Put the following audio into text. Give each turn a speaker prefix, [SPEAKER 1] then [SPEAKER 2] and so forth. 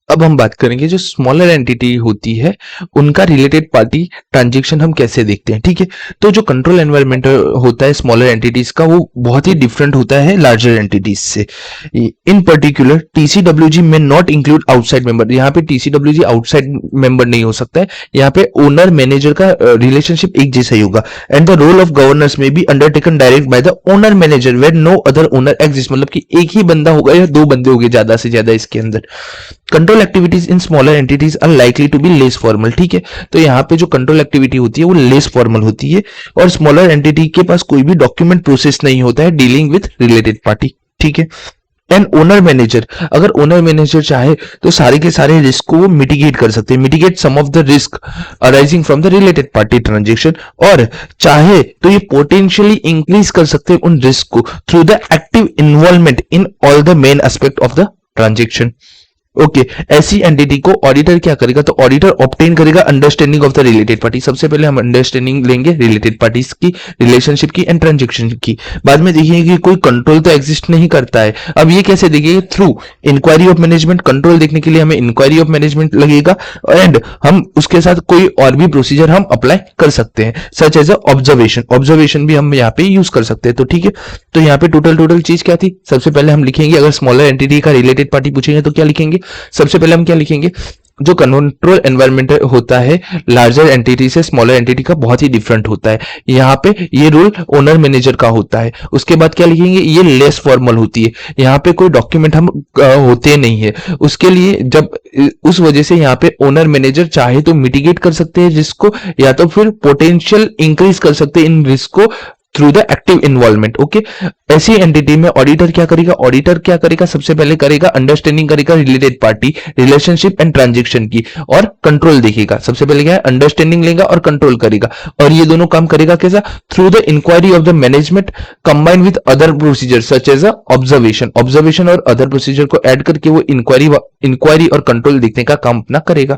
[SPEAKER 1] अब हम बात करेंगे जो स्मॉलर एंटिटी होती है उनका रिलेटेड पार्टी ट्रांजेक्शन हम कैसे देखते हैं। ठीक है, तो जो कंट्रोल एनवायरनमेंट होता है स्मॉलर एंटिटीज का वो बहुत ही डिफरेंट होता है लार्जर एंटिटीज से। इन पर्टिकुलर टीसीडब्ल्यूजी में नॉट इंक्लूड आउटसाइड मेंबर। यहाँ पे टीसीडब्ल्यूजी आउटसाइड मेंबर नहीं हो सकता है। यहाँ पे ओनर मैनेजर का रिलेशनशिप एक जैसा ही होगा and the role of governance में be undertaken direct by the owner manager where no other owner exist. मतलब कि एक ही बंदा होगा या दो बंदे होंगे ज्यादा से ज्यादा इसके अंदर। Control activities in smaller entities are likely to be less formal. ठीक है, तो यहाँ पे जो कंट्रोल एक्टिविटी होती है वो लेस फॉर्मल होती है और स्मॉलर एंटिटी के पास कोई भी डॉक्यूमेंट प्रोसेस नहीं होता है डीलिंग विद रिलेटेड पार्टी। ठीक है, एंड ओनर मैनेजर, अगर ओनर मैनेजर चाहे तो सारे के सारे रिस्क को वो मिटिगेट कर सकते हैं, mitigate some of the risk arising from the related party transaction, और चाहे तो ये पोटेंशियली इंक्रीज कर सकते हैं उन रिस्क को through the active involvement in all the main aspect of the transaction. Okay, ऐसी एंटिटी को ऑडिटर क्या करेगा, तो ऑडिटर ऑब्टेन करेगा understanding of the related party. सबसे पहले हम अंडरस्टैंडिंग लेंगे रिलेटेड पार्टीज की, रिलेशनशिप की एंड ट्रांजेक्शन की। बाद में देखिए कि कोई कंट्रोल तो एग्जिस्ट नहीं करता है। अब ये कैसे देखिए, through inquiry of management. Control देखने के लिए हमें इंक्वायरी ऑफ मैनेजमेंट लगेगा एंड हम उसके साथ कोई और भी प्रोसीजर हम अप्लाई कर सकते हैं सच एज ऑब्जर्वेशन। ऑब्जर्वेशन भी हम यहाँ पे यूज कर सकते हैं। तो ठीक है, तो यहाँ पे टोटल चीज क्या थी, सबसे पहले हम लिखेंगे अगर स्मॉलर एंटिटी का रिलेटेड पार्टी पूछेंगे तो क्या लिखेंगे, सबसे पहले हम क्या लिखेंगे, जो कंट्रोल एनवायरनमेंट होता है लार्जर एंटिटी से स्मॉलर एंटिटी का बहुत ही डिफरेंट होता है। यहाँ पे ये रूल ओनर मैनेजर का होता है। उसके बाद क्या लिखेंगे, ये लेस फॉर्मल होती है, यहाँ पे कोई डॉक्यूमेंट हम होते नहीं है उसके लिए। जब उस वजह से यहाँ पे ओनर मैनेजर चाहे तो मिटिगेट कर सकते हैं रिस्क को या तो फिर पोटेंशियल इंक्रीज कर सकते हैं इन रिस्क को through the active involvement. Okay, ऐसी एंटिटी में ऑडिटर क्या करेगा, ऑडिटर क्या करेगा, सबसे पहले करेगा अंडरस्टैंडिंग करेगा related party, relationship and transaction की, और कंट्रोल देखेगा। सबसे पहले क्या है, अंडरस्टैंडिंग लेगा और कंट्रोल करेगा, और ये दोनों काम करेगा कैसा, through the inquiry of the management combined with other procedure such as observation. Observation और अदर प्रोसीजर को ऐड करके वो इंक्वायरी और कंट्रोल देखने का काम अपना करेगा।